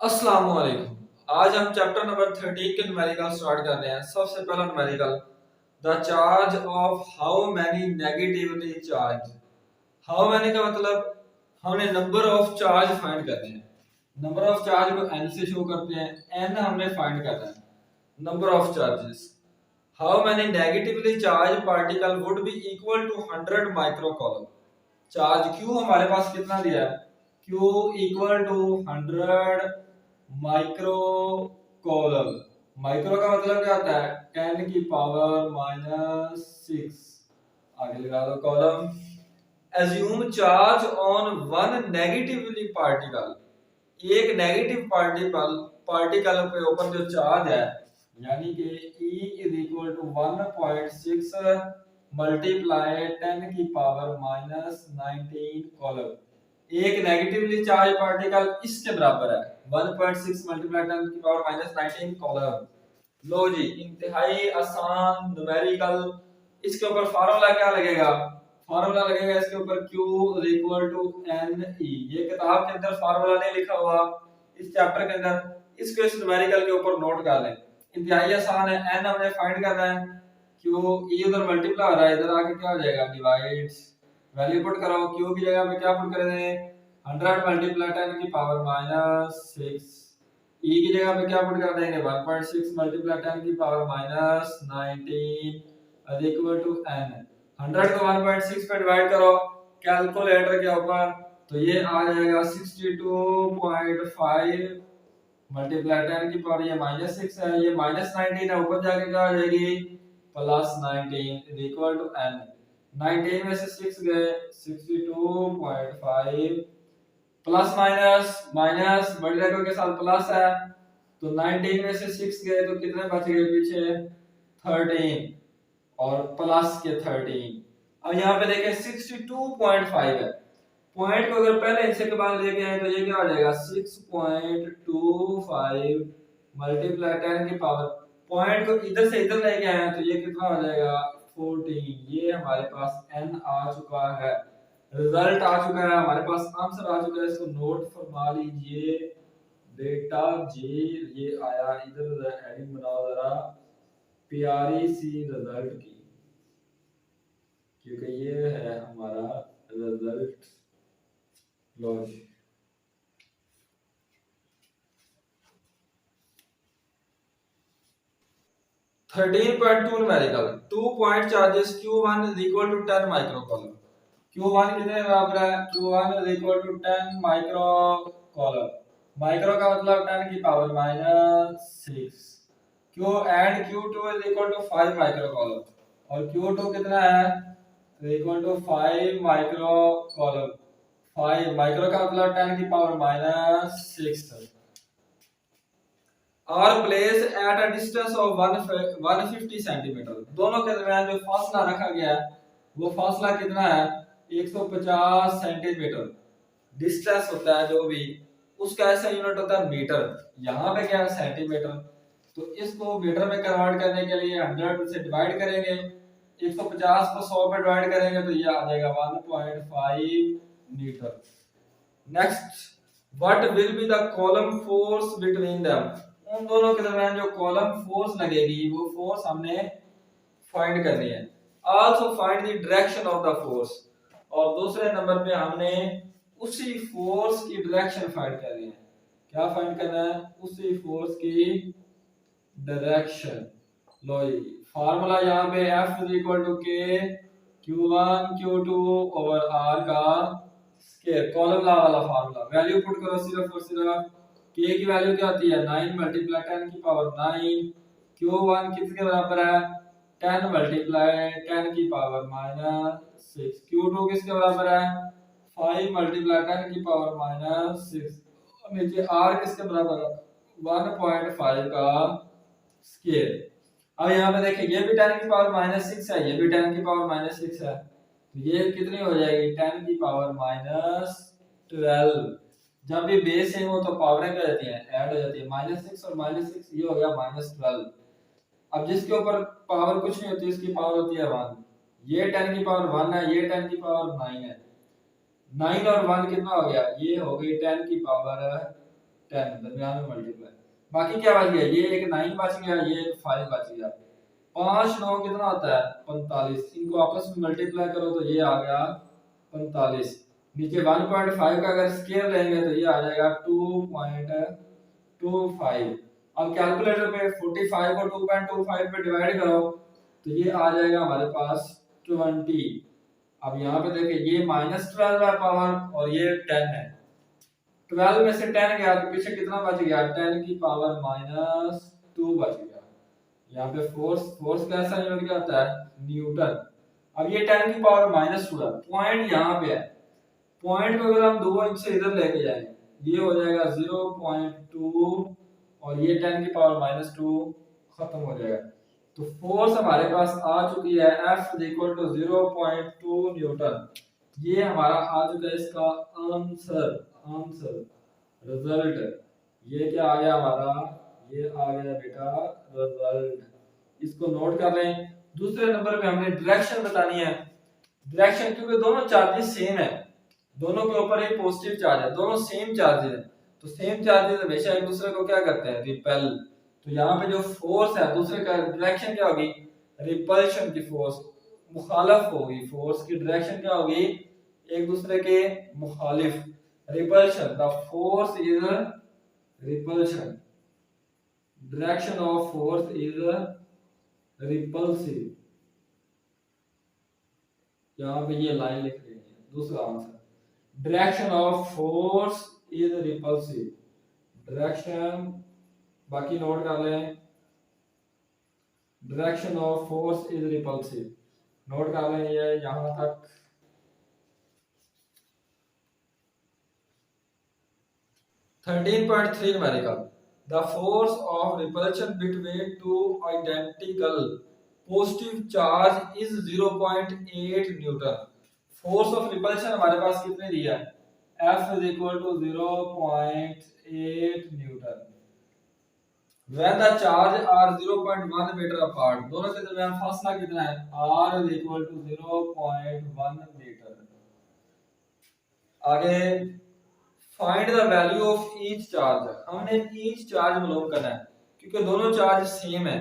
अस्सलाम वालेकुम। आज हम चैप्टर नंबर 13 के न्यूमेरिकल स्टार्ट कर रहे हैं। सबसे पहला numerical, the charge of how many negatively charge. How many का मतलब हमने नंबर ऑफ चार्ज फाइंड करने हैं। नंबर ऑफ चार्ज को n से शो करते हैं, n हमने फाइंड करना है। Number of charges, how many negatively charge particle would be equal to 100 micro coulomb. Charge q हमारे पास कितना दिया है, q equal to 100 micro coulomb. Micro का मतलब क्या होता है, 10 की पावर माइनस 6। आगे लगा दो coulomb. Assume charge on one negatively particle. एक नेगेटिव पार्टिकल पार्टिकल के ऊपर जो चार्ज है, यानी कि E is equal to 1.6 multiply 10 की पावर माइनस 19 कॉलम। एक नेगेटिवली चार्ज पार्टिकल इसके बराबर है 1.6 मल्टीप्लाई 10 की पावर माइनस 19 कॉलम। लो जी, इंतहाई आसान न्यूमेरिकल। इसके ऊपर फार्मूला क्या लगेगा, फार्मूला लगेगा इसके ऊपर Q इक्वल टू NE। ये किताब के अंदर फार्मूला नहीं लिखा हुआ, इस चैप्टर के अंदर। इसको इस न्यूमेरिकल के ऊपर नोट कर लें। इंतहाई आसान है। n हमने फाइंड करना है, Q E उधर मल्टीप्लाई हो रहा है, इधर आके क्या हो जाएगा, डिवाइड। वैल्यू पुट करो, Q की जगह पे क्या पुट करेंगे, 100 मल्टीप्लाई 10 की पावर माइनस 6। E की जगह पे क्या पुट कर देंगे, 1.6 मल्टीप्लाई 10 की power minus 19 equal to n। 100 को 1.6 पे डिवाइड करो कैलकुलेटर के ऊपर, तो ये आ जाएगा 62.5 मल्टीप्लाई 10 की पावर, ये माइनस 6 है, ये माइनस 19 है, ऊपर जाके क्या हो जाएगी, प्लस 19 इक्वल टू n। 19 में से 6 गए, 62.5 प्लस माइनस माइनस मल्टीप्लाई के साथ प्लस है, तो 19 में से 6 गए तो कितने बच गए पीछे, 13 और प्लस के 13। अब यहाँ पे देखें 62.5 है, पॉइंट को अगर पहले हिस्से के बाद लेके आए तो ये क्या हो जाएगा, 6.25 मल्टीप्लाई 10 की पावर, पॉइंट को इधर से इधर लेके आए तो ये कितना हो जाएगा, 14। ये हमारे पास n आ चुका है, रिजल्ट आ चुका है, हमारे पास आंसर आ चुका है। इसको नोट फरमा लीजिए बेटा जी, ये आया। इधर हेडिंग बनाओ जरा, प्यारी सी रिजल्ट की, क्योंकि ये है हमारा रिजल्ट। लो जी, 13.2 numerical, 2 point charges Q1 is equal to 10 micro coulomb. Q1 कितने बराबर है, Q1 is equal to 10 micro coulomb. Micro का मतलब 10 की power minus 6। Q and Q2 is equal to 5 micro coulomb, और Q2 कितना है, equal to 5 micro coulomb. 5 micro का मतलब 10 की power minus 6। Are placed at a distance of 150 centimetre. दोनों के दरमियान जो फासला रखा गया है वो फासला कितना है, 150 सेंटीमीटर। डिस्टेंस होता है जो भी, उसका ऐसा यूनिट होता है मीटर, यहाँ पे क्या है सेंटीमीटर। तो इसको मीटर में कन्वर्ट करने के लिए 100 से डिवाइड करेंगे, 150 को 100 पे डिवाइड करेंगे तो ये आ जाएगा 1.5 metre. Next, what will be the coulomb force between them. उन दोनों के दरमियान जो कॉलम फोर्स लगेगी वो फोर्स हमने फाइंड करनी है। Also find the direction of the force, और दूसरे नंबर पे हमने उसी फोर्स की डायरेक्शन फाइंड करनी है। क्या फाइंड करना है, उसी फोर्स की डायरेक्शन। लो जी, फार्मूला यहाँ पे F is equal to K Q1 Q2 over R का स्क्वायर, कॉलम लॉ वाला फार्मूला। वैल्यू पुट करो सिर्फ और सिर्फ, K की वैल्यू क्या होती है, 9 मल्टीप्लाई 10 की पावर 9। Q1 किसके बराबर है, 10 मल्टीप्लाई 10 की पावर माइनस 6। Q2 किसके बराबर है, 5 मल्टीप्लाई 10 की पावर माइनस 6। और नीचे R किसके बराबर है, 1.5 का स्क्वायर। अब यहाँ पे देखिए ये भी 10 की पावर माइनस 6 है, ये भी 10 की पावर माइनस 6 है, तो ये कितनी हो जाएगी, 10 की पावर माइनस 12। जब भी बेस है वो तो पावरें क्या जाती हैं, ऐड हो जाती है, माइनस 6 और माइनस 6, ये हो गया माइनस 12। अब जिसके ऊपर पावर कुछ नहीं होती इसकी पावर होती है 1। ये 10 की पावर 1 है, ये 10 की पावर 9 है। 9 और 1 कितना हो गया, ये हो गई 10 की पावर 10 दरमियान में मल्टीप्लाई। बाकी क्या बच गया, ये एक 9 बच गया, ये एक 5 बच गया। 5 9 कितना होता है 45, इनको आपस में मल्टीप्लाई करो तो ये आ गया 45। नीचे 1.5 का अगर स्क्वायर लेंगे तो ये आ जाएगा 2.25। अब कैलकुलेटर पे 45 को 2.25 पे डिवाइड करो तो ये आ जाएगा हमारे पास 20। अब यहाँ पे देखिए ये -12 है पावर और ये 10 है। 12 में से 10 गया तो पीछे कितना बच गया, 10 की पावर -2 बच गया। यहाँ पे फोर्स कैसा यूनिट क्या होता है, न्यूटन। अब ये 10 की पावर -2 है, पॉइंट यहाँ पे है। पॉइंट को अगर हम 2 इंच से इधर लेके जाएं ये हो जाएगा 0.2 और ये 10 की पावर -2 खत्म हो जाएगा। तो फोर्स हमारे पास आ चुकी है F इक्वल टू 0.2 न्यूटन। ये हमारा आ चुका है इसका आंसर रिजल्ट। ये क्या आ गया हमारा, ये आ गया बेटा रिजल्ट। इसको नोट कर लें। दूसरे नंबर पे हमने डायरेक्शन बतानी है। डायरेक्शन क्योंकि दोनों चार्जेस सेम है, दोनों के ऊपर एक पॉजिटिव चार्ज है, दोनों सेम चार्जेस है, तो सेम चार्जेस हमेशा एक दूसरे को क्या करते हैं, रिपेल। तो यहाँ पे जो फोर्स है दूसरे का डायरेक्शन क्या होगी, रिपल्शन की फोर्स मुखालिफ होगी। फोर्स की डायरेक्शन क्या होगी, एक दूसरे के मुखालिफ। Repulsion, the force is repulsion, direction of force is repulsive. यहाँ पे ये लाइन लिख रही है दूसरा answer, direction of force is repulsive. Direction, बाकी नोट कर लें, direction of force is repulsive, note कर लें ये यहां तक। Thirteen point three numerical, the force of repulsion between two identical positive charge is 0.8 newton. Force of repulsion हमारे पास कितने दिया है, F is equal to 0.8 newton. When the charge are 0.1 metre apart, दोनों के दरमियान फासला कितना है, R is equal to 0.1 मीटर। आगे find the value of each charge, हमने ईच चार्ज मालूम करना है क्योंकि दोनों चार्ज सेम है।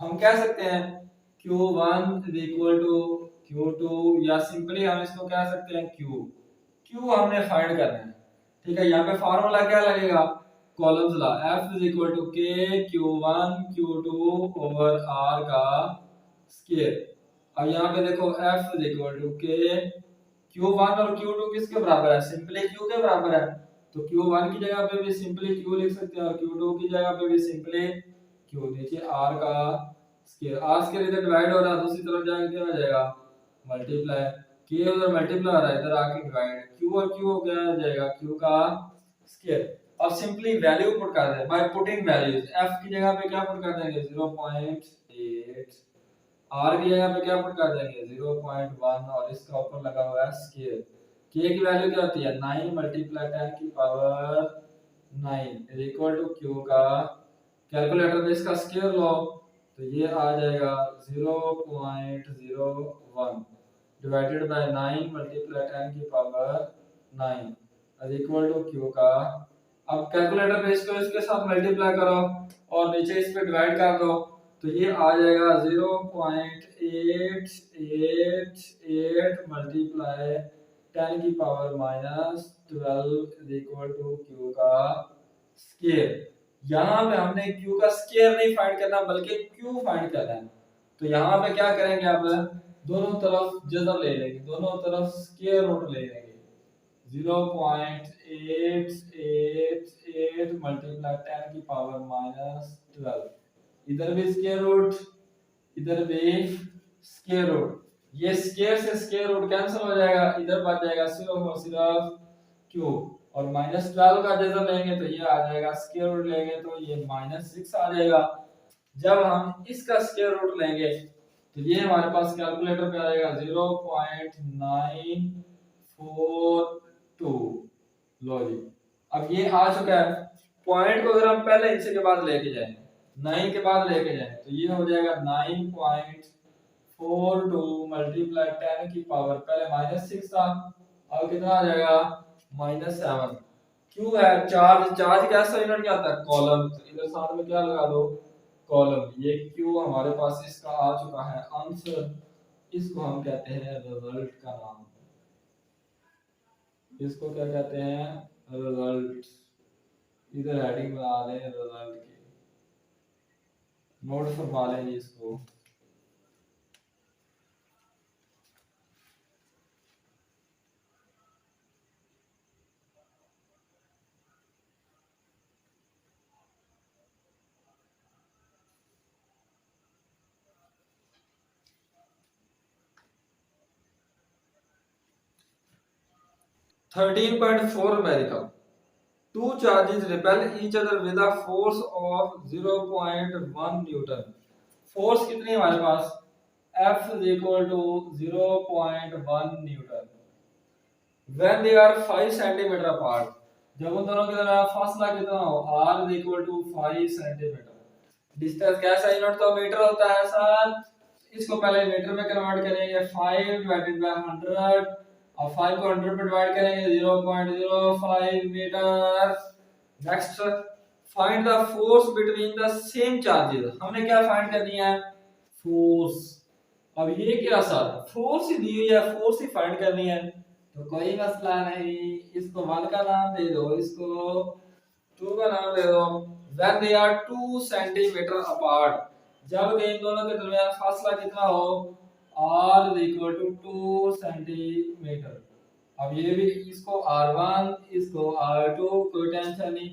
हम कह सकते हैं Q1 is equal to Q2 या सिंपली हम इसको कह सकते हैं Q हमने फाइंड करना है। ठीक है, यहाँ पे फार्मूला क्या लगेगा, Coulomb's law, F is equal to K Q1 Q2 over R का स्क्वायर। अब यहाँ पे देखो F is equal to K, Q1 और Q2 किसके बराबर है, सिंपली Q के बराबर है, तो Q1 की जगह पे भी सिंपली Q लिख सकते हैं और Q2 की जगह पे भी सिंपली Q। नीचे R का स्क्वायर, R स्क्वायर इधर डिवाइड हो रहा है, दूसरी तरफ जाके क्या हो जाएगा, मल्टीप्लाई। K उधर मल्टीप्लाई हो रहा है, इधर आके डिवाइड, Q और Q क्या हो जाएगा, Q का स्क्वायर। अब सिंपली वैल्यू पुट कर दें बाय पुटिंग वैल्यूज। F की जगह पे क्या पुट कर देंगे 0.8, R की जगह पे क्या पुट कर देंगे 0.1 और इसका ऊपर लगा हुआ है स्क्वायर। K की वैल्यू क्या होती है 9 मल्टीप्लाई 10 की power 9 is equal to Q का, कैलकुलेटर में इसका स्क्वायर लो तो ये आ जाएगा 0.01 डिवाइडेड बाय 9 मल्टीप्लाई 10 की power 9 is equal to Q का। अब कैलकुलेटर पे इसको इसके साथ मल्टीप्लाई करो और नीचे इस पे डिवाइड कर दो तो ये आ जाएगा 0.888 मल्टीप्लाई 10 की power -12 is equal to Q का स्क्वायर। यहाँ पे हमने Q का स्क्वायर नहीं फाइंड करना बल्कि Q फाइंड करना है। तो यहाँ पे क्या करेंगे, अब दोनों तरफ जज़र ले लेंगे, दोनों तरफ स्क्वायर रूट ले लेंगे। 0.888 मल्टीप्लाई 10 की पावर -12, इधर भी स्क्वायर रूट इधर भी स्क्वायर रूट, ये स्क्वायर से स्क्वायर रूट कैंसिल हो जाएगा, इधर बच जाएगा सिर्फ और सिर्फ Q और -12 का जज़र लेंगे तो ये आ जाएगा, स्क्वायर रूट लेंगे तो ये -6 आ जाएगा। जब हम इसका स्क्वायर रूट लेंगे तो ये हमारे पास कैलकुलेटर पे आएगा 0.942। लो जी, अब ये आ चुका है। पॉइंट को अगर हम पहले इंच के बाद लेके जाएं 9 के बाद लेके जाएं तो ये हो जाएगा 9.42 मल्टीप्लाई 10 की पावर, पहले -6 था अब कितना आ जाएगा -7। क्यू है चार्ज, चार्ज कैसा यूनिट क्या आता है, कॉलम। तो इधर साथ में क्या लगा दो, कॉलम। ये क्यू हमारे पास इसका आ चुका है आंसर। इसको हम कहते हैं रिजल्ट का नाम। इसको क्या कहते हैं, रिजल्ट। इधर हेडिंग बना लें रिजल्ट की, नोट फरमा लें इसको। 13.4 numerical. Two charges repel each other with a force of 0.1 Newton. Force कितनी है हमारे पास, F is equal to 0.1 Newton. When they are 5 centimeter apart, जब उन दोनों के दरमियान फासला कितना हो, R is equal to 5 centimeter. Distance कैसा यूनिट तो मीटर होता है सर। इसको पहले मीटर में कन्वर्ट करेंगे, 5 डिवाइडेड बाय 100, और 5 को 100 पे डिवाइड करेंगे 0.05 metre. Next, find the force between the same charges. हमने क्या फाइंड करनी है, फोर्स। अब ये क्या सर, फोर्स ही दी हुई है, फोर्स ही फाइंड करनी है, तो कोई मसला नहीं। इसको 1 का नाम दे दो, इसको 2 का नाम दे दो। When they are 2 centimetre apart, जब इन दोनों के दरमियान फासला कितना हो, r is equal to 2 centimetre. अब ये भी, इसको r1, इसको r2, कोई टेंशन नहीं।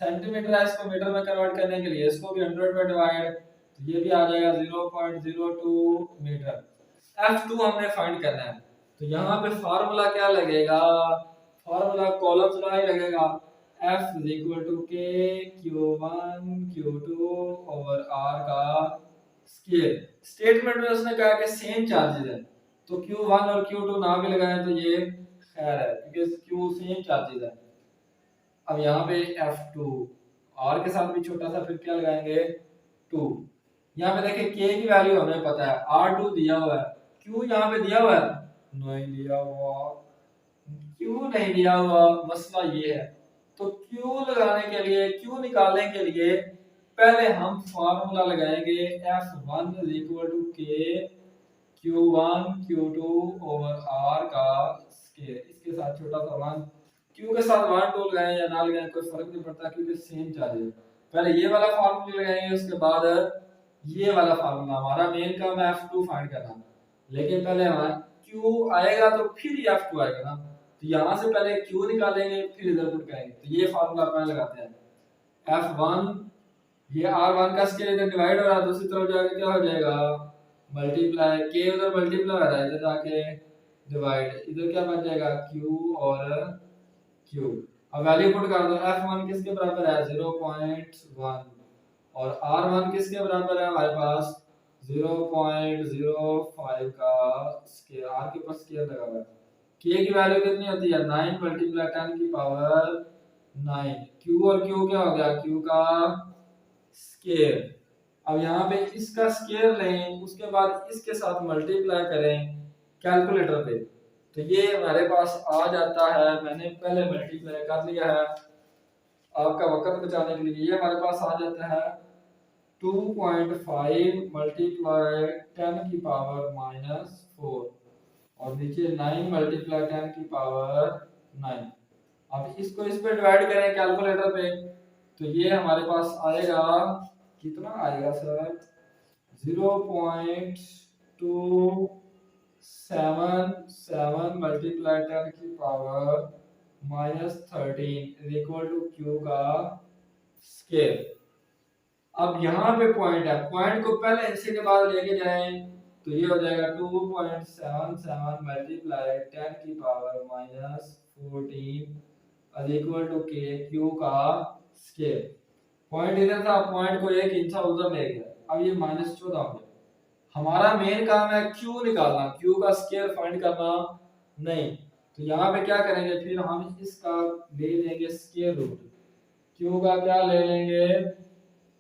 सेंटीमीटर है, इसको मीटर में कन्वर्ट करने के लिए इसको भी 100 में डिवाइड, तो ये भी आ जाएगा 0.02 मीटर। F2 हमने फाइंड करना है, तो यहाँ पे फार्मूला क्या लगेगा, फार्मूला कॉलम चुना ही लगेगा। F is equal to K Q1 Q2 over R का स्केयर। स्टेटमेंट में उसने कहा कि सेम चार्जेस है, तो Q1 और Q2 ना भी लगाएं तो ये खैर है, क्योंकि Q सेम चार्जेस है। अब यहाँ पे F2, R के साथ भी छोटा सा फिर क्या लगाएंगे, 2। यहाँ पे देखिए K की वैल्यू हमें पता है, R2 दिया हुआ है, Q यहाँ पे दिया हुआ है, नहीं दिया हुआ, Q नहीं दिया हुआ, मसला ये है। तो Q लगाने के लिए, Q निकालने के लिए पहले हम फार्मूला लगाएंगे F1 is equal to K Q1 Q2 over R का स्केयर। इसके साथ छोटा सा 1, Q के साथ 1 2 लगाएं या ना लगाएं कोई फर्क नहीं पड़ता, क्योंकि सेम चार्ज है। पहले ये वाला फार्मूला लगाएंगे, उसके बाद ये वाला फार्मूला। हमारा मेन काम है F2 फाइंड करना, लेकिन पहले हमारा Q आएगा तो फिर ये F2 आएगा ना, तो यहाँ से पहले Q निकालेंगे फिर इधर पुट करेंगे। तो ये फार्मूला पहले लगाते हैं, F1, ये R1 का स्केयर इधर डिवाइड हो रहा है, दूसरी तरफ जाके क्या हो जाएगा, मल्टीप्लाई। K उधर मल्टीप्लाई हो रहा है, इधर जाके डिवाइड, इधर क्या बन जाएगा, Q और Q। अब वैल्यू पुट कर दो, F1 किसके बराबर है, 0.1, और R1 किसके बराबर है हमारे पास, 0.05 का स्केयर। R के पास स्केयर लगा हुआ है। K की वैल्यू कितनी होती है, 9 मल्टीप्लाई 10 की पावर 9। Q और Q क्या हो गया, Q का स्केयर। अब यहाँ पे इसका स्केयर लें, उसके बाद इसके साथ मल्टीप्लाई करें कैलकुलेटर पे, तो ये हमारे पास आ जाता है। मैंने पहले मल्टीप्लाई कर लिया है आपका वक्त बचाने के लिए। ये हमारे पास आ जाता है 2.5 मल्टीप्लाई 10 की पावर -4, और नीचे 9 मल्टीप्लाई 10 की पावर 9। अब इसको इस पे डिवाइड करें कैलकुलेटर पे, तो ये हमारे पास आएगा, कितना आएगा सर, 0.277 मल्टीप्लाई 10 की पावर -13 इक्वल टू Q का स्केयर। अब यहाँ पे पॉइंट है, पॉइंट को पहले हिस्से के बाद लेके जाएं, तो ये हो जाएगा 2.77 मल्टीप्लाई 10 की power -14 equal to K Q का स्केयर। पॉइंट इधर था, पॉइंट को 1 इंच उधर ले गया, अब ये -14 हो गया। हमारा मेन काम है Q निकालना, Q का स्केयर फाइंड करना नहीं। तो यहाँ पे क्या करेंगे, फिर हम इसका ले लेंगे स्केयर रूट। Q का क्या ले लेंगे,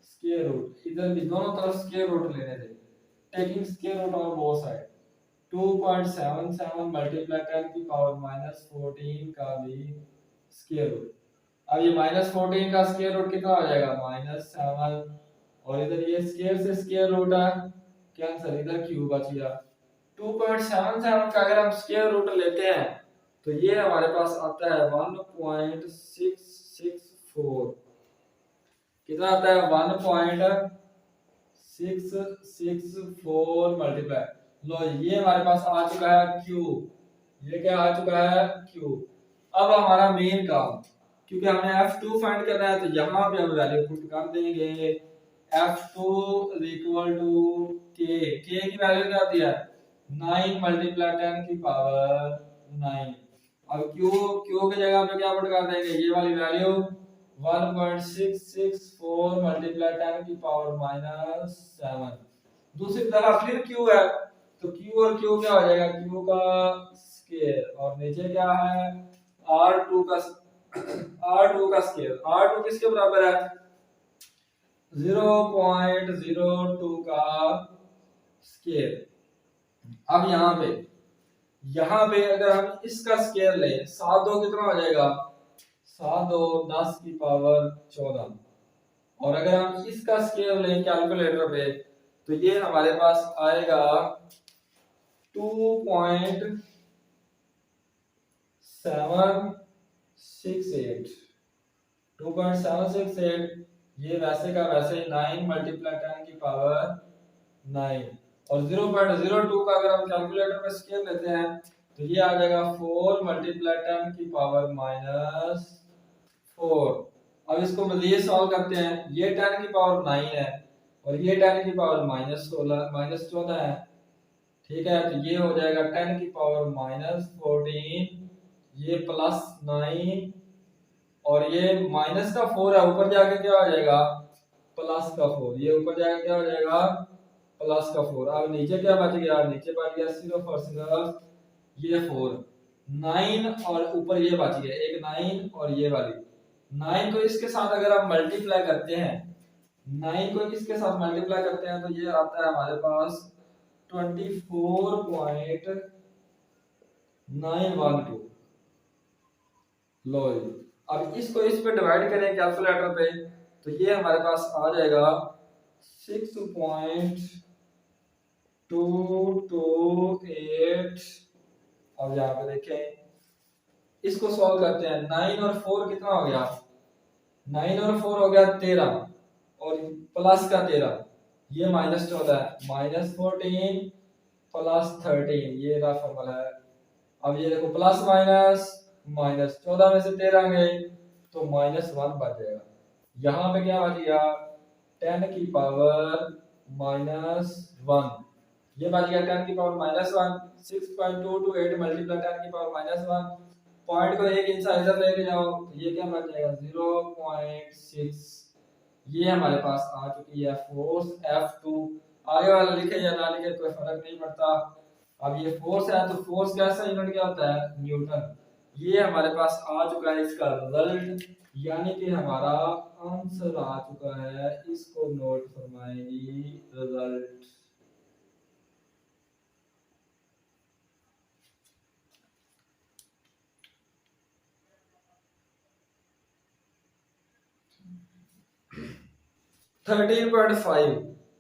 स्क्वायर रूट। इधर भी दोनों तरफ स्क्वायर रूट लेने थे, taking square root on both side. 2.77 multiply 10 की पावर -14 का भी स्क्वायर रूट। अब ये -14 का स्क्वायर रूट कितना हो जाएगा -7, और इधर ये स्क्वायर से स्क्वायर रूट है कैंसिल, इधर क्यूब बच गया। 2.77 का अगर हम स्क्वायर रूट लेते हैं तो ये हमारे पास आता है 1.664। कितना आता है 1.664 मल्टीप्लाई। लो ये हमारे पास आ चुका है क्यू, ये क्या आ चुका है क्यू। अब हमारा मेन काम, क्योंकि हमने F2 फाइंड करना है तो यहाँ पे हम वैल्यू पुट कर देंगे। F2 इक्वल टू के की वैल्यू क्या आती है 9 मल्टीप्लाई 10 की पावर 9। अब क्यू क्यू की जगह पे क्या पुट कर देंगे ये वाली वैल्यू 1.664 मल्टीप्लाई 10 की पावर -7। दूसरी तरफ फिर क्यू है तो क्यू और क्यू क्या हो जाएगा क्यू का स्क्वायर, और नीचे क्या है R2 का स्क्वायर। R2 किसके बराबर है 0.02 का स्क्वायर। अब यहाँ पे अगर हम इसका स्क्वायर लें 7 2 कितना हो जाएगा 7 2 10 की पावर 14, और अगर हम इसका स्क्वायर लें कैलकुलेटर पे तो ये हमारे पास आएगा 2.768 ये वैसे का वैसे 9 मल्टीप्लाई 10 की पावर 9, और 0.02 का अगर हम कैलकुलेटर पे स्क्वायर लेते हैं तो ये आ जाएगा 4 मल्टीप्लाई 10 की पावर -4। अब इसको मजीद सॉल्व करते हैं, ये 10 की पावर 9 है और ये 10 की पावर -14 है, ठीक है। तो ये हो जाएगा 10 की पावर -14, ये +9 और ये माइनस का 4 है, ऊपर जाके क्या हो जाएगा प्लस का 4, ये ऊपर जाके क्या हो जाएगा प्लस का 4। अब नीचे क्या बच गया, नीचे बच गया सिर्फ और सिर्फ ये 4 9, और ऊपर ये बच गया एक 9 और ये वाली 9 को इसके साथ अगर आप मल्टीप्लाई करते हैं, 9 को इसके साथ मल्टीप्लाई करते हैं तो ये आता है हमारे पास 24.912। लो अब इसको इस पे डिवाइड करें कैलकुलेटर पे तो ये हमारे पास आ जाएगा 6.228। अब यहाँ पे देखें इसको सॉल्व करते हैं, 9 और 4 कितना हो गया 9 और 4 हो गया 13, और प्लस का 13 ये -14 है, -14 +13 ये रहा फॉर्मूला है। अब ये देखो प्लस माइनस 14 में से 13 गए तो -1 बच जाएगा। यहाँ पे क्या बच गया 10 की पावर -1, ये बच गया 10 की पावर -1। 6.228 मल्टीप्लाई 10 की पावर -1, पॉइंट को एक इंसाइजर लेके जाओ तो ये क्या बच जाएगा 0.6। ये हमारे पास आ चुकी है फोर्स F2। आगे वाला लिखे या ना लिखे कोई फर्क नहीं पड़ता। अब ये फोर्स है तो फोर्स कैसा यूनिट क्या होता है न्यूटन। ये हमारे पास आ चुका है इसका रिजल्ट, यानी कि हमारा आंसर आ चुका है, इसको नोट फरमाएंगी result.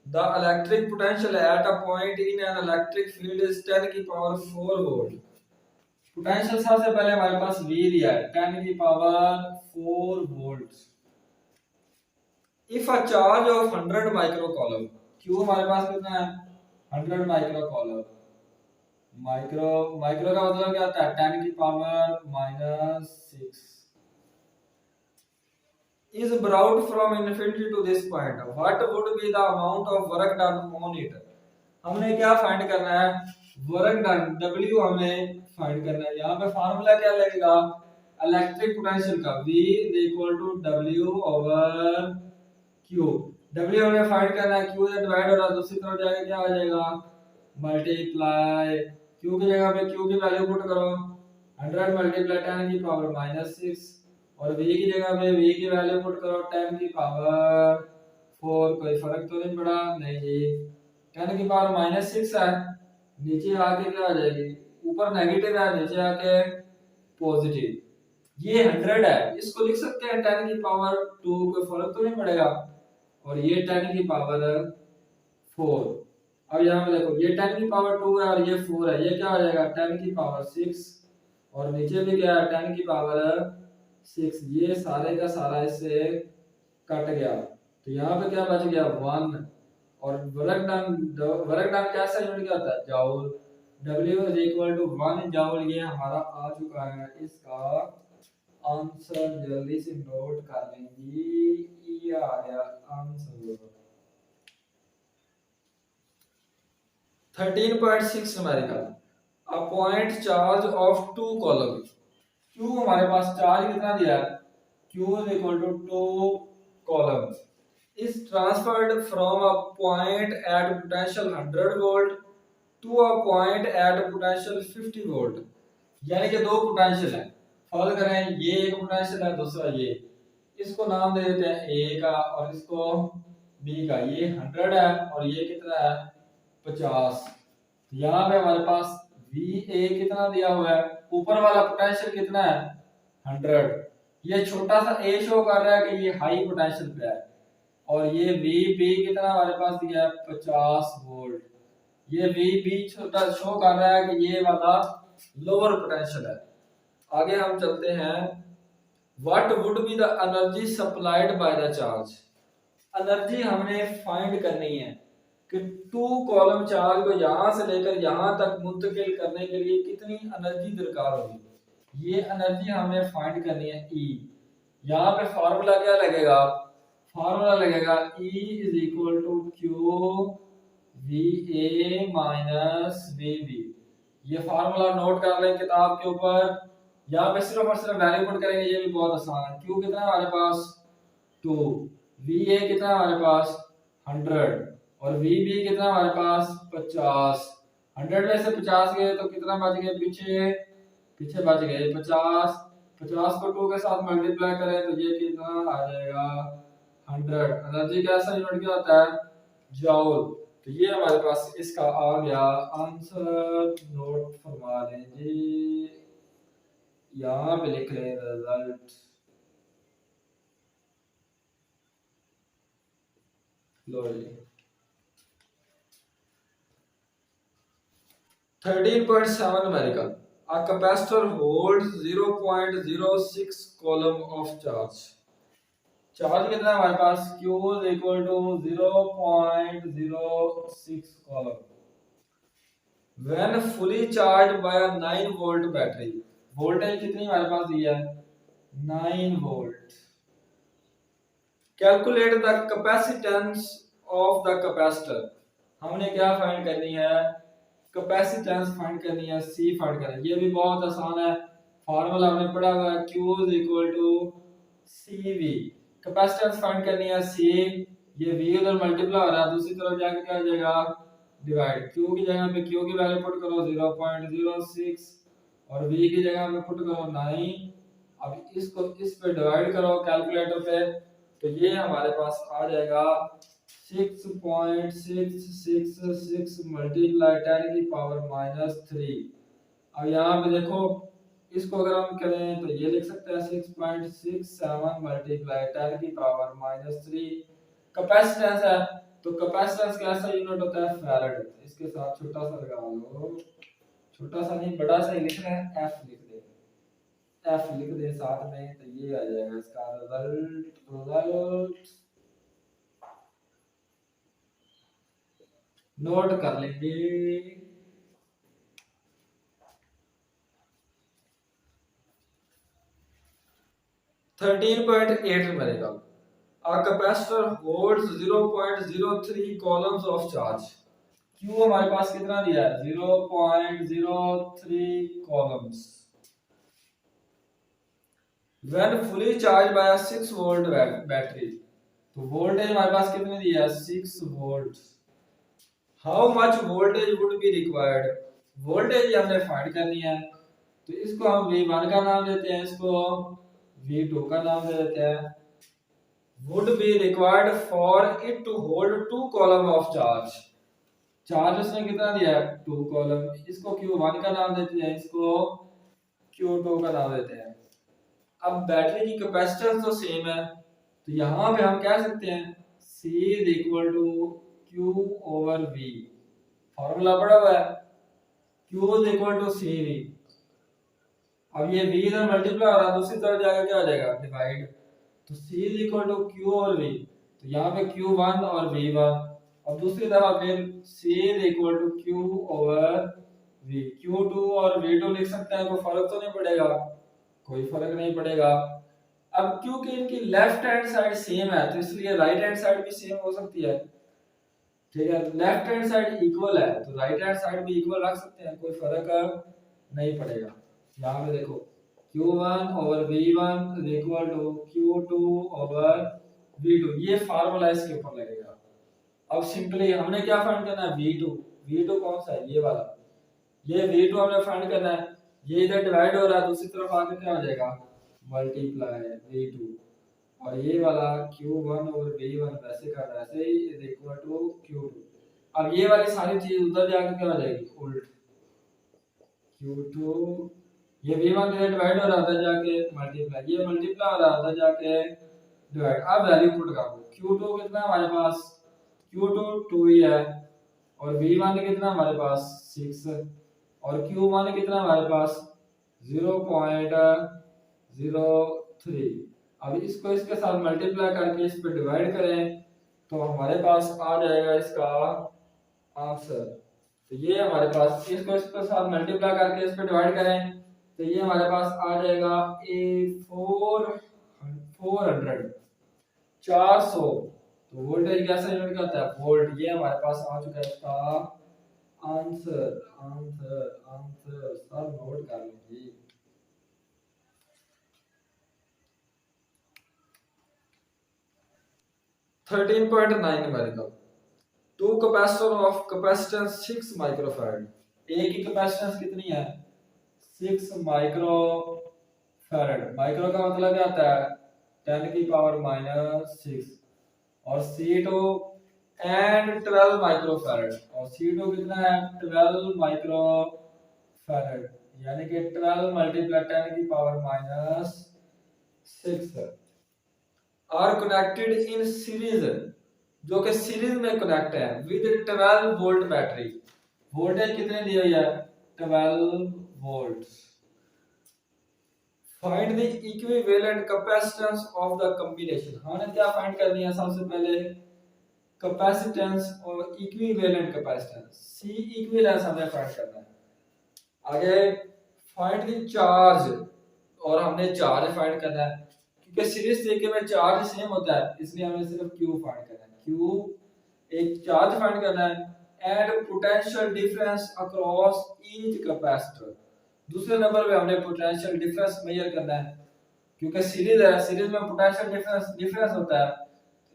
The electric potential at a point in an electric field is 10 की पावर 4 वोल्ट। पोटेंशियल सबसे पहले हमारे पास V दिया है 10 की power 4 volt. If a charge of 100 micro column, Q हमारे पास कितना है 100 माइक्रो कॉलम। माइक्रो का मतलब क्या होता है 10 की power -6 is brought from infinity to this point, what would be the amount of work done on it। हमने क्या फाइंड करना है वर्क डन, W हमें फाइंड करना है। यहाँ पे फार्मूला क्या लगेगा इलेक्ट्रिक पोटेंशियल का V W over Q। W हमें फाइंड करना है, Q से डिवाइड हो रहा है दूसरी तरफ जाके क्या आ जाएगा मल्टीप्लाई, Q की जगह पे Q की वैल्यू पुट करो 100 मल्टीप्लाई 10 की पावर -6, और V की जगह पे V की वैल्यू पुट करो 10 की पावर 4। कोई फर्क तो नहीं पड़ा, नहीं जी 10 की पावर -6 है, नीचे आके क्या आ जाएगी ऊपर नेगेटिव है नीचे आके पॉजिटिव। ये 100 है, इसको लिख सकते हैं 10 की पावर 2, कोई फर्क तो नहीं पड़ेगा। और ये 10 की पावर 4। अब यहाँ पे देखो ये 10 की पावर 2 है और ये 4 है, ये क्या हो जाएगा 10 की पावर 6, और नीचे भी क्या है 10 की पावर 6। ये सारे का सारा इससे कट गया, तो यहाँ पे क्या बच गया 1। और वर्क डन कैसा यूनिट क्या होता है joule. W is equal to 1 joule. ये हमारा आ चुका है, इसका आंसर जल्दी से नोट कर लेंगे। ये आ गया answer 13.6 numerical. A point charge of 2 column. Q हमारे पास चार्ज कितना दिया है, Q is equal to 2 columns is transferred from a point at potential 100 volt to a point at potential 50 volt। यानी कि दो पोटेंशियल है, फॉलो करें, ये एक पोटेंशियल है, दूसरा ये। इसको नाम दे देते हैं A का और इसको B का। ये 100 है और ये कितना है 50। यहाँ पे हमारे पास VA कितना दिया हुआ है, ऊपर वाला पोटेंशियल कितना है 100। ये छोटा सा A शो कर रहा है कि ये हाई पोटेंशियल पे है, और ये VB कितना हमारे पास दिया है 50 वोल्ट। ये VB छोटा शो कर रहा है कि ये वाला लोअर पोटेंशियल है। आगे हम चलते हैं, what would be the energy supplied by the charge. Energy हमने फाइंड करनी है कि 2 कॉलम चार्ज को यहां से लेकर यहां तक मुंतकिल करने के लिए कितनी एनर्जी दरकार होगी। ये एनर्जी हमें फाइंड करनी है E। यहाँ पे फार्मूला क्या लगेगा, फार्मूला लगेगा E is equal to Q VA minus VB। ये फार्मूला नोट कर लें किताब के ऊपर। यहाँ पे सिर्फ और सिर्फ वैल्यू पुट करेंगे, ये भी बहुत आसान है। Q कितना है हमारे पास 2, VA कितना है हमारे पास 100 और VB कितना हमारे पास 50। 100 में से 50 गए तो कितना बच गए, पीछे पीछे बच गए 50। 50 को 2 के साथ मल्टीप्लाई करें तो ये कितना आ जाएगा 100। एनर्जी कैसा यूनिट क्या होता है जूल। तो ये हमारे पास इसका आ गया आंसर, नोट फरमा लें जी, यहाँ पे लिख लें रिजल्ट। लो जी 13.7 numerical. A capacitor holds 0.06 coulomb of charge। Charge कितना है हमारे पास, Q is equal to 0.06 coulomb when fully charged by a 9 volt battery। Voltage कितनी हमारे पास दी है 9 volt. Calculate the capacitance of the capacitor. हमने क्या फाइंड करनी है, कैपेसिटेंस फाइंड करनी है, C फाइंड करनी है। ये भी बहुत आसान है, फार्मूला हमने पढ़ा हुआ है, Q is equal to CV। Capacitance find करनी है C, ये V उधर मल्टीप्लाई हो रहा है, दूसरी तरफ जाके क्या हो जाएगा डिवाइड। Q की जगह पे Q की वैल्यू पुट करो 0.06 और V की जगह पे पुट करो 9। अब इसको इस पे डिवाइड करो कैलकुलेटर पे, तो ये हमारे पास आ जाएगा 6.666 मल्टीप्लाई 10 की पावर -3। अब यहाँ पे देखो, इसको अगर हम करें तो ये लिख सकते हैं 6.67 मल्टीप्लाई 10 की पावर -3। कैपेसिटेंस है तो कैपेसिटेंस कैसा यूनिट होता है फैराड। इसके साथ छोटा सा लगा लो, छोटा सा नहीं बड़ा सा ही लिख रहे हैं, F लिख दे, F लिख दे साथ में, तो ये आ जाएगा इसका रिजल्ट। नोट कर लेंगे। 13.8 numerical. A capacitor holds 0.03 columns of charge। Q हमारे पास कितना दिया है 0.03 columns when fully charged by a 6 volt battery। तो वोल्टेज हमारे पास कितने दिया है 6 volt. How much voltage would be required. Voltage हमने फाइंड करनी है, तो इसको हम V1 का नाम देते हैं, इसको V2 का नाम दे देते हैं। would be required for it to hold 2 column of charge। Charge उसने कितना दिया है 2 कॉलम। इसको Q1 का नाम देते हैं, इसको Q2 का नाम देते हैं। अब बैटरी की कैपेसिटेंस तो सेम है, तो यहाँ पे हम कह सकते हैं C is equal to Q over V। Formula पड़ा हुआ है, Q is equal to C V. अब ये V इधर मल्टीप्लाई हो रहा है, दूसरी तरफ जाकर क्या हो जाएगा, डिवाइड। तो C is equal to Q और V, तो यहाँ पे Q1 और V1। अब दूसरी तरफ फिर C is equal to Q over V। Q2 और V2 लिख सकते हैं, कोई फर्क तो नहीं पड़ेगा, कोई फर्क नहीं पड़ेगा। अब क्योंकि इनकी लेफ्ट हैंड साइड सेम है, तो इसलिए राइट हैंड साइड भी सेम हो सकती है। ठीक है, लेफ्ट हैंड साइड इक्वल है तो राइट हैंड साइड भी इक्वल रख सकते हैं, कोई फर्क नहीं पड़ेगा। यहाँ पे देखो Q1 over V1 is equal to Q2 over V2, ये फार्मूला इसके ऊपर लगेगा। अब सिंपली हमने क्या फाइंड करना है, V2। V2 कौन सा है, ये वाला, ये V2 हमने फाइंड करना है। ये इधर डिवाइड हो रहा है, दूसरी तरफ आके क्या हो जाएगा, मल्टीप्लाई V2। और ये वाला Q1 और V1 वैसे का वैसे he is equal to Q2। अब ये वाली सारी चीज उधर जाके क्या हो जाएगी, उल्ट। Q2, ये V1 इधर डिवाइड हो रहा है, उधर जाके मल्टीप्लाई, ये मल्टीप्लाई हो रहा है, उधर जाके डिवाइड। अब वैल्यू पुट कर दो। Q2 कितना है हमारे पास, Q2 2 ही है, और V1 कितना हमारे पास 6, और Q1 कितना हमारे पास 0.03। अब इसको इसके साथ मल्टीप्लाई करके इस पे डिवाइड करें तो हमारे पास आ जाएगा इसका आंसर। तो ये हमारे पास, इसको इसके साथ मल्टीप्लाई करके इस पे डिवाइड करें तो ये हमारे पास आ जाएगा A400 400। तो वोल्टेज कैसे यूनिट का होता है, वोल्ट। ये हमारे पास आ चुका है इसका आंसर। आंसर आंसर सब नोट कर लीजिए। 13.9 numerical. Two capacitor of capacitance 6 microfarad. एक की कैपेसिटेंस कितनी है, 6 माइक्रोफैराड। माइक्रो का मतलब क्या होता है, 10 की पावर -6। और C2 एंड 12 माइक्रोफैराड, और C2 कितना है 12 माइक्रोफैराड, यानी कि 12 मल्टीप्लाई 10 की power -6 are connected in series, जो कि सीरीज में कनेक्ट है विद 12 वोल्ट बैटरी। वोल्टेज कितने दी हुई है, 12 volts. Find the equivalent capacitance of the combination. हमने क्या फाइंड करनी है, सबसे पहले कैपेसिटेंस और इक्विवेलेंट कैपेसिटेंस, सी इक्विवेलेंस हमें फाइंड करना है। आगे फाइंड द चार्ज, और हमने चार्ज फाइंड करना है, क्योंकि सीरीज तरीके में चार्ज सेम होता है, इसलिए हमें सिर्फ Q फाइंड करना है। Q एक चार्ज फाइंड करना है, and potential difference across each capacitor. दूसरे नंबर पे हमने पोटेंशियल डिफरेंस मेजर करना है, क्योंकि सीरीज है, सीरीज में पोटेंशियल डिफरेंस होता है,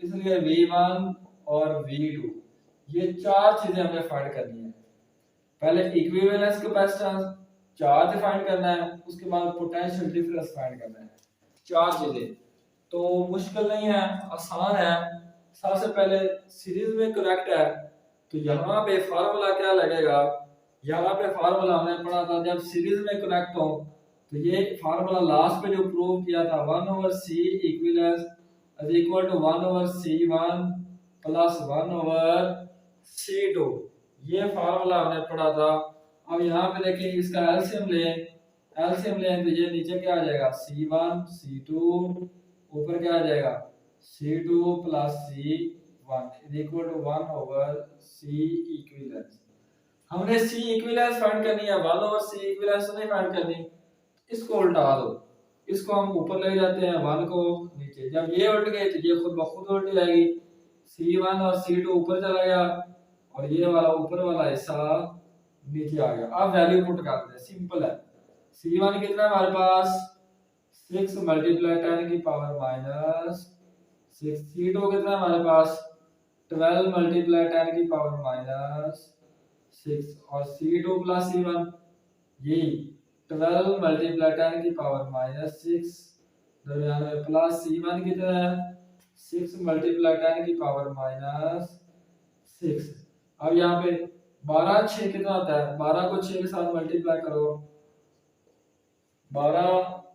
इसलिए V1 और V2, ये चार चीजें हमें फाइंड करनी है। पहले इक्विवेलेंस कैपेसिटेंस, चार्ज फाइंड करना है, उसके बाद पोटेंशियल डिफरेंस फाइंड करना है। चार चीजें तो मुश्किल नहीं है, आसान है। सबसे पहले सीरीज में कनेक्ट है, तो यहाँ पे फार्मूला क्या लगेगा, यहाँ पे फार्मूला हमने पढ़ा था जब सीरीज में कनेक्ट हो, तो ये फार्मूला लास्ट पे जो प्रूव किया था 1/C equivalence is equal to 1/C1 plus 1/C2। ये फार्मूला हमने पढ़ा था। अब यहाँ पे देखिए इसका एलसीएम लें तो ये नीचे क्या आ जाएगा, C1 C2, ऊपर क्या आ जाएगा C2 plus C1 is equal to 1/C equivalence. हमने C इक्विवेलेंस फाइंड करनी है, 1/C इक्विवेलेंस नहीं फाइंड करनी। इसको उल्टा दो, इसको हम ऊपर ले जाते हैं, 1 को नीचे। जब ये उल्ट गई तो ये खुद ब खुद उल्ट जाएगी, C1 और C2 ऊपर चला गया और ये वाला ऊपर वाला हिस्सा नीचे आ गया। अब वैल्यू पुट करते हैं, सिंपल है। C1 कितना है हमारे पास 6 मल्टीप्लाई 10 की पावर -6। C2 कितना है हमारे पास 12 मल्टीप्लाई 10 की पावर -6। और C2 प्लस C1 ये 12 मल्टीप्लाई 10 की पावर -6, दरमियान में प्लस C1 कितना है 6 मल्टीप्लाई 10 की पावर -6। अब यहाँ पे 12 6 कितना होता है, 12 को 6 के साथ मल्टीप्लाई करो, 12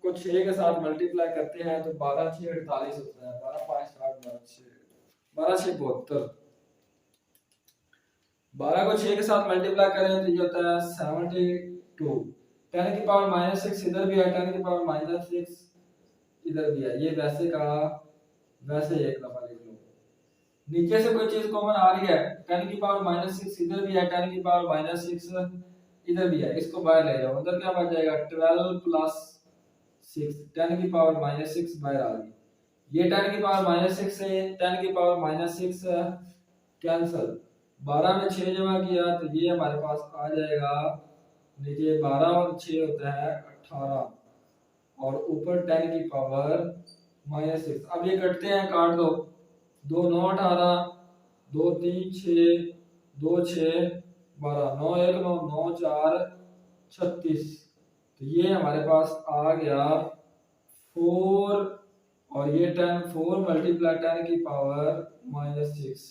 को 6 के साथ मल्टीप्लाई करते हैं तो 12 6 48 होता है। 12 5 60 12 6 12 6 72। 12 को 6 के साथ मल्टीप्लाई करें तो ये होता है 72। 10 की पावर -6 इधर भी है, 10 की पावर -6 इधर भी है। ये वैसे का वैसे एक दफा लिख लो। नीचे से कोई चीज कॉमन आ रही है, 10 की पावर -6 इधर भी है, 10 की पावर -6 इधर भी है, इसको बाहर ले जाओ। अंदर क्या बच जाएगा 12 प्लस 6। 10 की पावर -6 बाहर आ गई। ये 10 की पावर -6 से 10 की पावर -6 कैंसिल। 12 में 6 जमा किया तो ये हमारे पास आ जाएगा, नीचे 12 और 6 होता है 18 और ऊपर 10 की पावर -6। अब ये कटते हैं, काट दो। 2 9 18, 2 3 6, 2 6 12, 9 1 9 9 4 36। तो ये हमारे पास आ गया 4 और ये 10 4 मल्टीप्लाई 10 की पावर -6।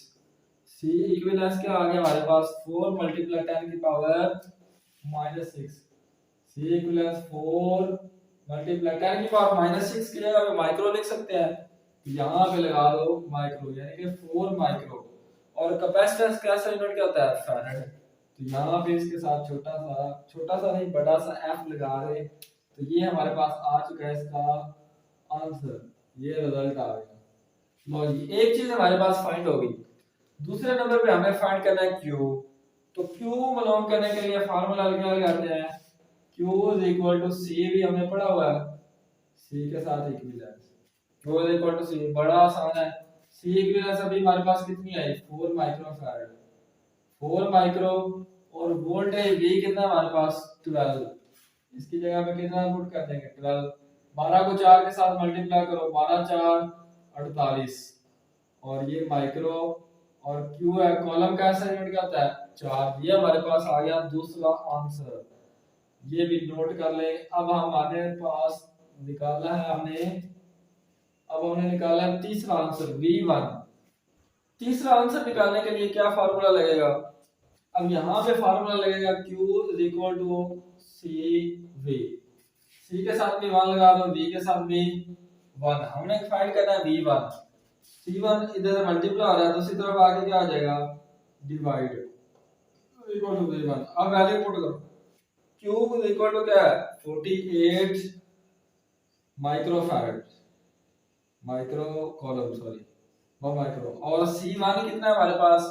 सी इक्विवेलेंस क्या आ गया हमारे पास 4 मल्टीप्लाई 10 की पावर -6। सी इक्विवेलेंस 4 मल्टीप्लाई 10 की पावर -6 की जगह पे माइक्रो लिख सकते हैं, यहाँ पे लगा दो माइक्रो, यानी कि 4 माइक्रो। और कैपेसिटेंस कैसा यूनिट क्या होता है फैराड। तो यहाँ पे इसके साथ छोटा सा नहीं बड़ा सा एफ लगा रहे। तो ये हमारे पास आ चुका है इसका आंसर, ये रिजल्ट आ गया। लो जी, एक चीज हमारे पास फाइंड होगी। दूसरे नंबर पे हमें फाइंड करना है क्यू। तो क्यू मालूम करने के लिए फार्मूला क्या लगाते हैं, Q is equal to C, भी हमने पढ़ा हुआ है, सी के साथ equivalence. Q is equal to C, बड़ा आसान है। सी इक्विवेलेंस अभी हमारे पास कितनी आई 4 माइक्रो फैराड, 4 माइक्रो। और वोल्टेज V कितना हमारे पास 12, इसकी जगह पे कितना पुट कर देंगे 12। 12 को 4 के साथ मल्टीप्लाई करो, 12 4 48 और ये माइक्रो। और Q है कॉलम का ऐसा यूनिट क्या होता है चार्ज। ये हमारे पास आ गया दूसरा आंसर, ये भी नोट कर ले। अब हमारे पास निकाला है हमने निकाला है तीसरा आंसर V1। तीसरा आंसर निकालने के लिए क्या फार्मूला लगेगा, अब यहाँ पे फार्मूला लगेगा Q is equal to CV। C के साथ भी 1 लगा दो, V के साथ भी 1। हमने फाइंड करना है V1। C1 इधर मल्टीप्लाई हो रहा है, दूसरी तरफ आगे क्या आ जाएगा डिवाइड इक्वल टू V1। अब वैल्यू पुट करो, Q इज इक्वल टू क्या है 48 micro farad, micro coulomb sorry वो माइक्रो। और C1 कितना है हमारे पास,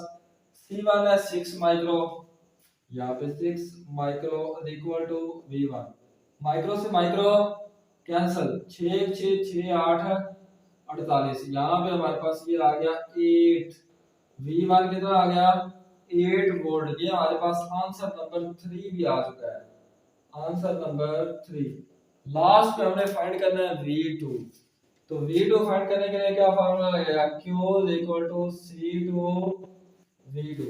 C1 है 6 माइक्रो, यहाँ पे 6 micro equal to V1। Micro से माइक्रो कैंसिल, 6 6 6 8 48। यहाँ पे हमारे पास ये आ गया 8। V1 कितना आ गया 8 वोल्ट। ये हमारे पास आंसर नंबर 3 भी आ चुका है, आंसर नंबर 3। लास्ट पे हमने फाइंड करना है V2। तो V2 फाइंड करने के लिए क्या फार्मूला लगेगा, Q is equal to C2 V2।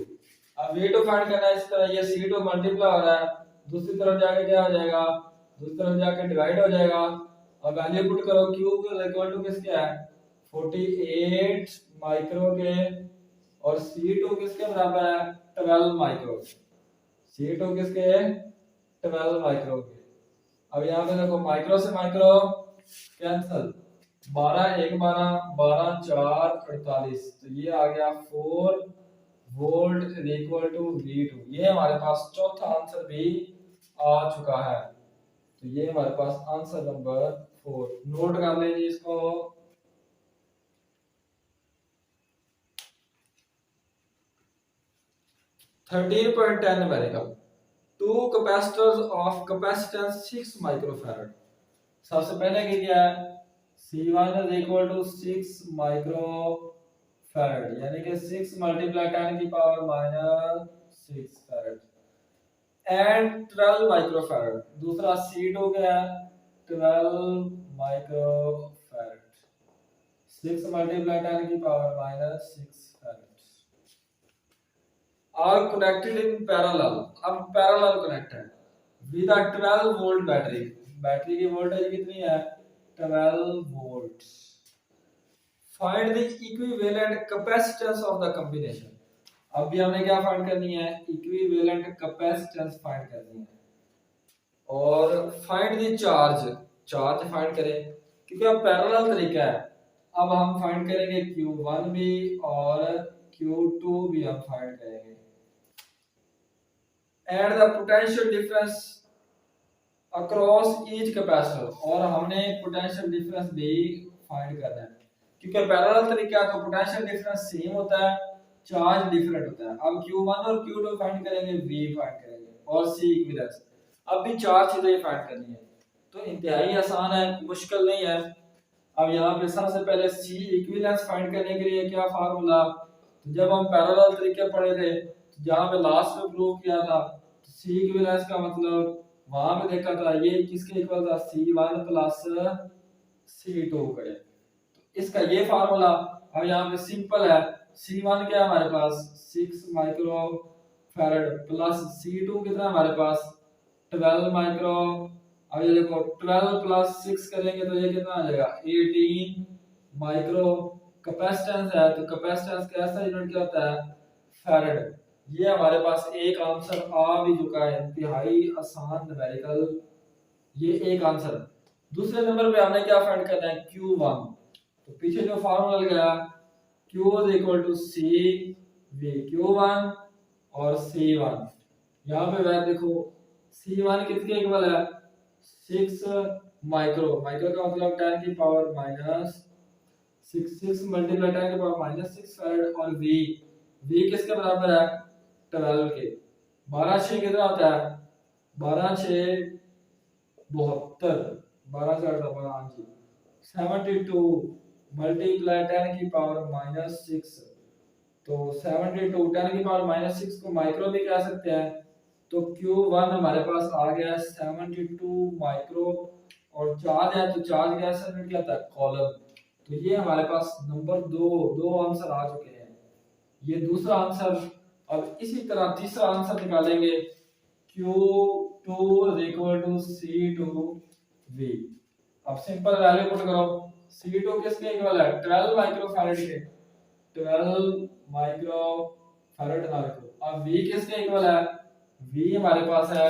अब V2 फाइंड करना है इस तरह, ये C2 मल्टीप्लाई हो रहा है, दूसरी तरफ जाके क्या हो जाएगा, दूसरी तरफ जाके डिवाइड हो जाएगा। अब वैल्यू पुट करो, Q इज इक्वल टू किसके है 48 माइक्रो के, और C2 किसके बराबर है 12 माइक्रो। C2 किसके 12 माइक्रो के। अब यहाँ पे देखो माइक्रो से माइक्रो कैंसिल, 12 1 12 12 4 48। तो ये आ गया 4 volt is equal to V2। ये हमारे पास चौथा आंसर भी आ चुका है। तो ये हमारे पास आंसर नंबर 4। नोट कर लेंगे इसको। Thirteen point 10 numerical, two capacitors of capacitance 6 microfarad. सबसे पहले क्या है C1 is equal to 6 microfarad, यानी कि 6 मल्टीप्लाई 10 की पावर -6 फैराड एंड 12 माइक्रोफैराड। दूसरा C2 क्या है 12 माइक्रोफैराड, 6 मल्टीप्लाई 10 की power -6 farad are connected in parallel. अब पैरेलल कनेक्ट है with a 12 volt battery. Battery की वोल्टेज कितनी है 12 volt. Find the equivalent capacitance of the combination. अब भी हमने क्या फाइंड करनी है इक्विवेलेंट कैपेसिटेंस फाइंड करनी है। और find the charge. Charge find करें, क्योंकि अब पैरेलल तरीका है। अब हम फाइंड करेंगे Q1 भी और Q2 भी हम फाइंड करेंगे। Add the potential difference across each capacitor, और हमने पोटेंशियल डिफरेंस भी फाइंड करना है, क्योंकि पैरेलल तरीका है तो पोटेंशियल डिफरेंस सेम होता है, चार्ज डिफरेंट होता है। अब Q1 और Q2 फाइंड करेंगे, V फाइंड करेंगे और C इक्विवेलेंस। अब भी चार चीजें फाइंड करनी है, तो इंतहाई आसान है, मुश्किल नहीं है। अब यहाँ पे सबसे पहले C इक्विवेलेंस फाइंड करने के लिए क्या फार्मूला, जब हम पैरेलल तरीके पढ़े थे जहाँ पे लास्ट में प्रूव किया था, C इक्विवेलेंस का मतलब वहां पे देखा था ये किसके इक्वल था, C1 प्लस C2 के। तो इसका ये फार्मूला अब यहाँ पे सिंपल है। C1 क्या है हमारे पास 6 माइक्रो फैराड प्लस C2 कितना हमारे पास 12 माइक्रो। अब ये देखो 12 प्लस 6 करेंगे तो ये कितना आ जाएगा 18 माइक्रो। कैपेसिटेंस है तो कैपेसिटेंस कैसा यूनिट क्या होता है, फैराड। ये हमारे पास एक आंसर आ भी चुका है, इंतहाई आसान न्यूमेरिकल, ये एक आंसर। दूसरे नंबर पे हमने क्या फाइंड करना है Q1, तो पीछे जो फार्मूला लगाया Q is equal to C V, Q1 और C1। यहाँ पे वह देखो C1 किसके इक्वल है 6 माइक्रो, माइक्रो का मतलब 10 की पावर माइनस 6 मल्टीप्लाई 10 की पावर माइनस 6 फैराड, और V किसके बराबर है 12 के। 12 6 कितना होता है 12 6 72, 12 से 72 मल्टीप्लाई 10 की पावर माइनस 6, तो 72 10 की पावर माइनस 6 को माइक्रो भी कह सकते हैं। तो Q1 हमारे पास आ गया 72 माइक्रो, और चार्ज है तो चार्ज कैसा यूनिट क्या था कॉलम। तो ये हमारे पास नंबर दो आंसर आ चुके हैं, ये दूसरा आंसर। अब इसी तरह तीसरा आंसर निकालेंगे Q2 is equal to C2V। अब सिंपल वैल्यू पुट करो, C2 किसके इक्वल है 12 माइक्रो फैराड के, 12 माइक्रो फैराड ना रखो। अब V किसके इक्वल है, V हमारे पास है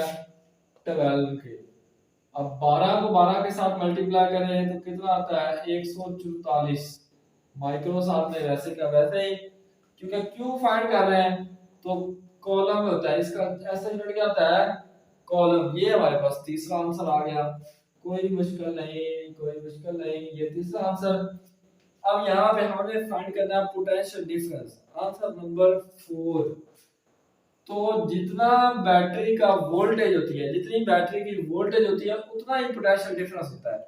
12 के। अब 12 को 12 के साथ मल्टीप्लाई करें तो कितना आता है 144 माइक्रो, साथ में वैसे का वैसे ही, क्योंकि Q फाइंड कर रहे हैं तो कॉलम में होता है, इसका ऐसा यूनिट क्या होता है कॉलम। ये हमारे पास तीसरा आंसर आ गया, कोई मुश्किल नहीं, कोई मुश्किल नहीं, ये तीसरा आंसर। अब यहाँ पे हमने फाइंड करना है पोटेंशियल डिफरेंस, आंसर नंबर 4। तो जितना बैटरी का वोल्टेज होती है, जितनी बैटरी की वोल्टेज होती है उतना ही पोटेंशियल डिफरेंस होता है।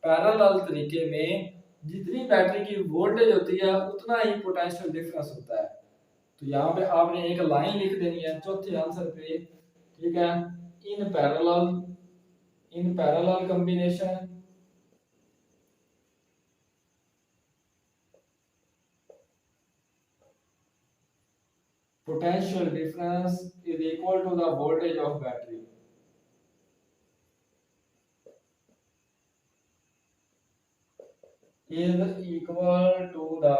पैरेलल तरीके में जितनी बैटरी की वोल्टेज होती है उतना ही पोटेंशियल डिफरेंस होता है। तो यहाँ पे आपने एक लाइन लिख देनी है चौथे आंसर पे, ठीक है, in parallel combination potential difference is equal to the voltage of battery। is equal to the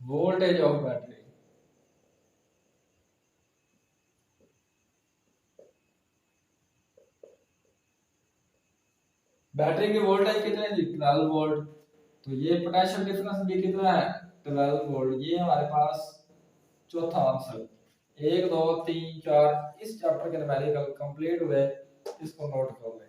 voltage of battery। Battery की वोल्टेज कितने थी 12 वोल्ट, तो ये पोटेंशियल डिफरेंस भी कितना है 12 वोल्ट। ये हमारे पास चौथा आंसर। 1 2 3 4 इस चैप्टर के न्यूमेरिकल कंप्लीट हुए, इसको नोट कर लें।